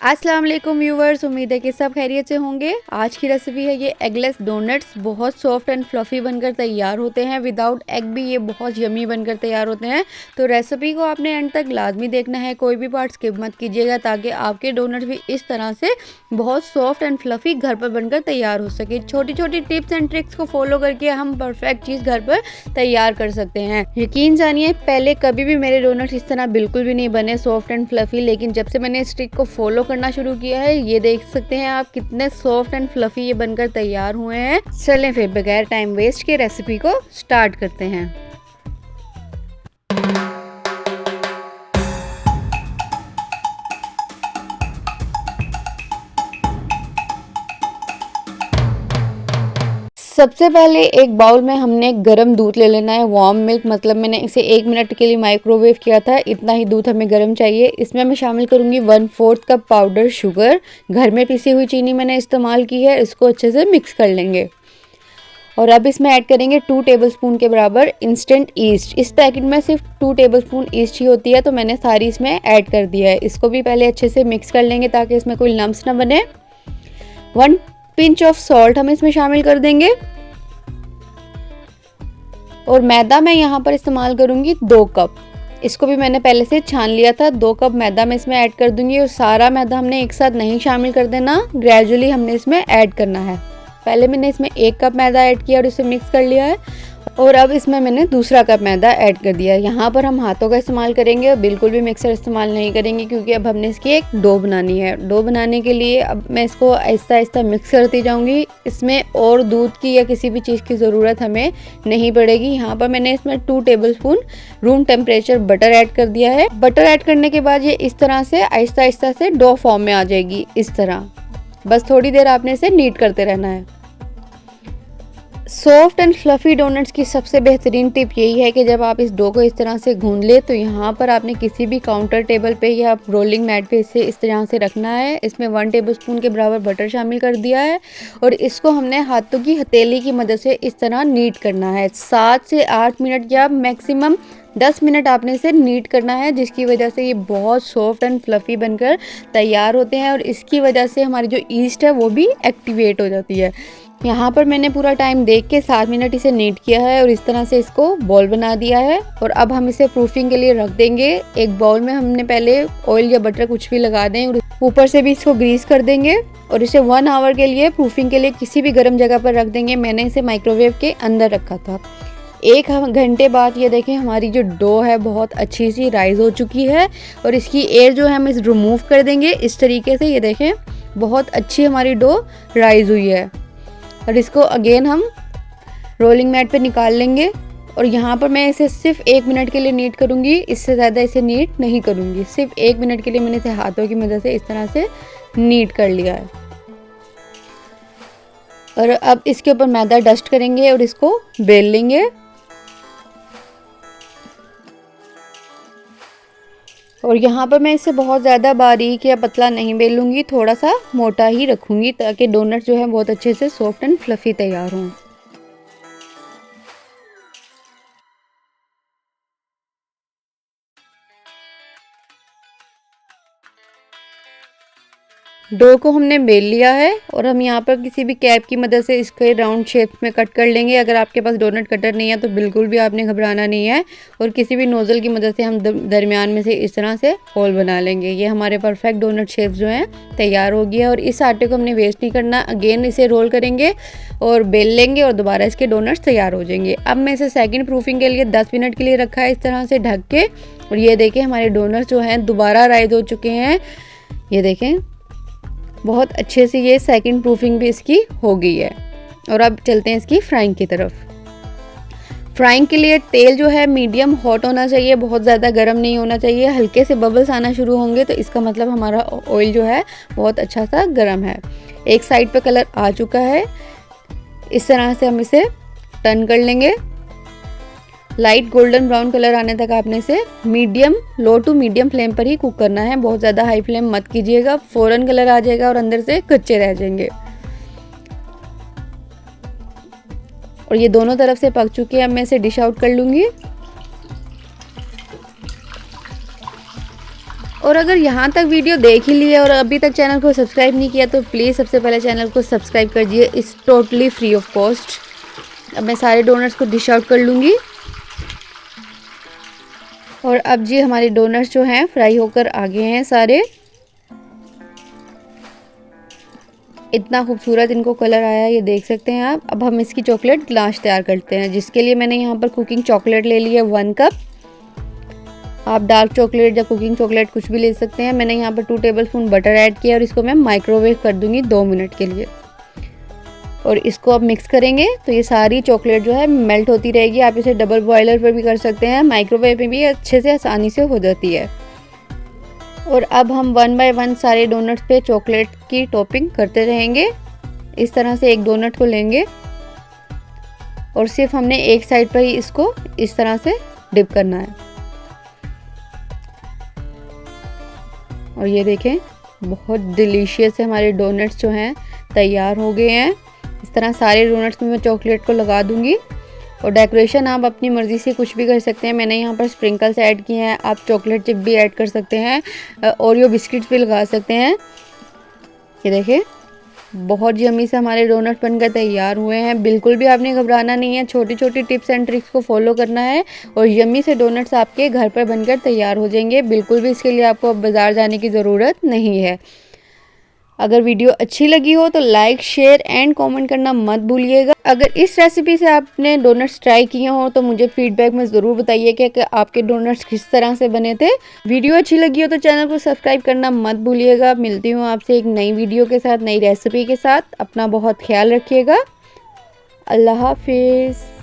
अस्सलाम वालेकुम व्यूवर्स, उम्मीद है कि सब खैरियत से होंगे। आज की रेसिपी है ये एगलेस डोनट्स। बहुत सॉफ्ट एंड फ्लफ़ी बनकर तैयार होते हैं। विदाउट एग भी ये बहुत यमी बनकर तैयार होते हैं। तो रेसिपी को आपने एंड तक लाजमी देखना है, कोई भी पार्ट स्किप मत कीजिएगा ताकि आपके डोनट्स भी इस तरह से बहुत सॉफ्ट एंड फ्लफ़ी घर पर बनकर तैयार हो सके। छोटी छोटी टिप्स एंड ट्रिक्स को फॉलो करके हम परफेक्ट चीज़ घर पर तैयार कर सकते हैं। यकीन जानिए, पहले कभी भी मेरे डोनट्स इस तरह बिल्कुल भी नहीं बने सॉफ्ट एंड फ्लफ़ी, लेकिन जब से मैंने इस ट्रिक को फॉलो करना शुरू किया है, ये देख सकते हैं आप कितने सॉफ्ट एंड फ्लफी ये बनकर तैयार हुए हैं। चलें फिर बगैर टाइम वेस्ट के रेसिपी को स्टार्ट करते हैं। सबसे पहले एक बाउल में हमने गर्म दूध ले लेना है, वार्म मिल्क, मतलब मैंने इसे 1 मिनट के लिए माइक्रोवेव किया था। इतना ही दूध हमें गर्म चाहिए। इसमें मैं शामिल करूंगी 1/4 कप पाउडर शुगर। घर में पिसी हुई चीनी मैंने इस्तेमाल की है। इसको अच्छे से मिक्स कर लेंगे और अब इसमें ऐड करेंगे 2 टेबलस्पून के बराबर इंस्टेंट ईस्ट। इस पैकेट में सिर्फ 2 टेबलस्पून ईस्ट ही होती है, तो मैंने सारी इसमें ऐड कर दिया है। इसको भी पहले अच्छे से मिक्स कर लेंगे ताकि इसमें कोई लम्स ना बने। 1 पिंच ऑफ सॉल्ट हम इसमें शामिल कर देंगे और मैदा मैं यहाँ पर इस्तेमाल करूँगी 2 कप। इसको भी मैंने पहले से छान लिया था। 2 कप मैदा मैं इसमें ऐड कर दूंगी और सारा मैदा हमने एक साथ नहीं शामिल कर देना, ग्रेजुअली हमने इसमें ऐड करना है। पहले मैंने इसमें 1 कप मैदा ऐड किया और इसे मिक्स कर लिया है और अब इसमें मैंने दूसरा कप मैदा ऐड कर दिया है। यहाँ पर हम हाथों का इस्तेमाल करेंगे और बिल्कुल भी मिक्सर इस्तेमाल नहीं करेंगे, क्योंकि अब हमने इसकी एक डो बनानी है। डो बनाने के लिए अब मैं इसको आहिस्ता आहिस्ता मिक्स करती जाऊँगी। इसमें और दूध की या किसी भी चीज़ की ज़रूरत हमें नहीं पड़ेगी। यहाँ पर मैंने इसमें 2 tablespoon room temperature butter add कर दिया है। बटर ऐड करने के बाद ये इस तरह से आहिस्ता आहिस्ता से डो फॉर्म में आ जाएगी। इस तरह बस थोड़ी देर आपने इसे नीट करते रहना है। सॉफ्ट एंड फ्लफ़ी डोनट्स की सबसे बेहतरीन टिप यही है कि जब आप इस डो को इस तरह से गूंद ले तो यहाँ पर आपने किसी भी काउंटर टेबल पे या रोलिंग मैट पे इसे इस तरह से रखना है। इसमें 1 टेबलस्पून के बराबर बटर शामिल कर दिया है और इसको हमने हाथों की हथेली की मदद से इस तरह नीट करना है। 7 से 8 मिनट या मैक्सिमम 10 मिनट आपने इसे नीट करना है, जिसकी वजह से ये बहुत सॉफ्ट एंड फ्लफ़ी बनकर तैयार होते हैं और इसकी वजह से हमारी जो ईस्ट है वो भी एक्टिवेट हो जाती है। यहाँ पर मैंने पूरा टाइम देख के 7 मिनट इसे नीट किया है और इस तरह से इसको बॉल बना दिया है और अब हम इसे प्रूफिंग के लिए रख देंगे। एक बाउल में हमने पहले ऑयल या बटर कुछ भी लगा दें और ऊपर से भी इसको ग्रीस कर देंगे और इसे 1 आवर के लिए प्रूफिंग के लिए किसी भी गर्म जगह पर रख देंगे। मैंने इसे माइक्रोवेव के अंदर रखा था। 1 घंटे बाद ये देखें हमारी जो डो है बहुत अच्छी सी राइज हो चुकी है और इसकी एयर जो है हम इस रिमूव कर देंगे। इस तरीके से ये देखें बहुत अच्छी हमारी डो राइज हुई है और इसको अगेन हम रोलिंग मैट पे निकाल लेंगे और यहाँ पर मैं इसे सिर्फ 1 मिनट के लिए नीट करूँगी, इससे ज़्यादा इसे नीट नहीं करूँगी। सिर्फ 1 मिनट के लिए मैंने इसे हाथों की मदद से इस तरह से नीट कर लिया है और अब इसके ऊपर मैदा डस्ट करेंगे और इसको बेल लेंगे। और यहाँ पर मैं इसे बहुत ज़्यादा बारीक या पतला नहीं बेलूँगी, थोड़ा सा मोटा ही रखूँगी ताकि डोनट जो है बहुत अच्छे से सॉफ्ट एंड फ्लफ़ी तैयार हों। डो को हमने बेल लिया है और हम यहाँ पर किसी भी कैप की मदद से इसके राउंड शेप में कट कर लेंगे। अगर आपके पास डोनट कटर नहीं है तो बिल्कुल भी आपने घबराना नहीं है और किसी भी नोज़ल की मदद से हम दरमियान में से इस तरह से होल बना लेंगे। ये हमारे परफेक्ट डोनट शेप जो हैं तैयार हो गया और इस आटे को हमने वेस्ट नहीं करना। अगेन इसे रोल करेंगे और बेल लेंगे और दोबारा इसके डोनट्स तैयार हो जाएंगे। अब मैं इसे सेकेंड प्रूफिंग के लिए 10 मिनट के लिए रखा है इस तरह से ढक के और ये देखें हमारे डोनट्स जो हैं दोबारा राइज हो चुके हैं। ये देखें बहुत अच्छे से ये सेकंड प्रूफिंग भी इसकी हो गई है और अब चलते हैं इसकी फ्राइंग की तरफ। फ्राइंग के लिए तेल जो है मीडियम हॉट होना चाहिए, बहुत ज़्यादा गर्म नहीं होना चाहिए। हल्के से बबल्स आना शुरू होंगे तो इसका मतलब हमारा ऑयल जो है बहुत अच्छा सा गर्म है। एक साइड पे कलर आ चुका है, इस तरह से हम इसे टर्न कर लेंगे। लाइट गोल्डन ब्राउन कलर आने तक आपने इसे लो टू मीडियम फ्लेम पर ही कुक करना है। बहुत ज़्यादा हाई फ्लेम मत कीजिएगा, फ़ौरन कलर आ जाएगा और अंदर से कच्चे रह जाएंगे। और ये दोनों तरफ से पक चुके हैं। अब मैं इसे डिश आउट कर लूँगी और अगर यहाँ तक वीडियो देख ही लिया और अभी तक चैनल को सब्सक्राइब नहीं किया तो प्लीज़ सबसे पहले चैनल को सब्सक्राइब कर दिए, it's totally free of cost. अब मैं सारे डोनट्स को डिश आउट कर लूँगी। और अब जी हमारे डोनट्स जो हैं फ्राई होकर आ गए हैं सारे। इतना खूबसूरत इनको कलर आया है, ये देख सकते हैं आप। अब हम इसकी चॉकलेट ग्लास तैयार करते हैं, जिसके लिए मैंने यहाँ पर कुकिंग चॉकलेट ले ली है 1 कप। आप डार्क चॉकलेट या कुकिंग चॉकलेट कुछ भी ले सकते हैं। मैंने यहाँ पर 2 टेबलस्पून बटर ऐड किया और इसको मैं माइक्रोवेव कर दूँगी 2 मिनट के लिए। और इसको अब मिक्स करेंगे तो ये सारी चॉकलेट जो है मेल्ट होती रहेगी। आप इसे डबल बॉयलर पर भी कर सकते हैं, माइक्रोवेव में भी अच्छे से आसानी से हो जाती है। और अब हम 1 बाय 1 सारे डोनट्स पे चॉकलेट की टॉपिंग करते रहेंगे। इस तरह से एक डोनट को लेंगे और सिर्फ हमने एक साइड पर ही इसको इस तरह से डिप करना है। और ये देखें बहुत डिलीशियस हमारे डोनट्स जो हैं तैयार हो गए हैं। इस तरह सारे डोनट्स में मैं चॉकलेट को लगा दूंगी। और डेकोरेशन आप अपनी मर्ज़ी से कुछ भी कर सकते हैं। मैंने यहाँ पर स्प्रिंकल्स ऐड किए हैं, आप चॉकलेट चिप भी ऐड कर सकते हैं, ओरियो बिस्किट्स भी लगा सकते हैं। ये देखें बहुत यम्मी से हमारे डोनट्स बनकर तैयार हुए हैं। बिल्कुल भी आपने घबराना नहीं है, छोटी छोटी टिप्स एंड ट्रिक्स को फॉलो करना है और यम्मी से डोनट्स आपके घर पर बनकर तैयार हो जाएंगे। बिल्कुल भी इसके लिए आपको अब बाज़ार जाने की ज़रूरत नहीं है। अगर वीडियो अच्छी लगी हो तो लाइक शेयर एंड कमेंट करना मत भूलिएगा। अगर इस रेसिपी से आपने डोनट्स ट्राई किए हो तो मुझे फीडबैक में ज़रूर बताइए कि आपके डोनट्स किस तरह से बने थे। वीडियो अच्छी लगी हो तो चैनल को सब्सक्राइब करना मत भूलिएगा। मिलती हूँ आपसे एक नई वीडियो के साथ, नई रेसिपी के साथ। अपना बहुत ख्याल रखिएगा। अल्लाह हाफिज़।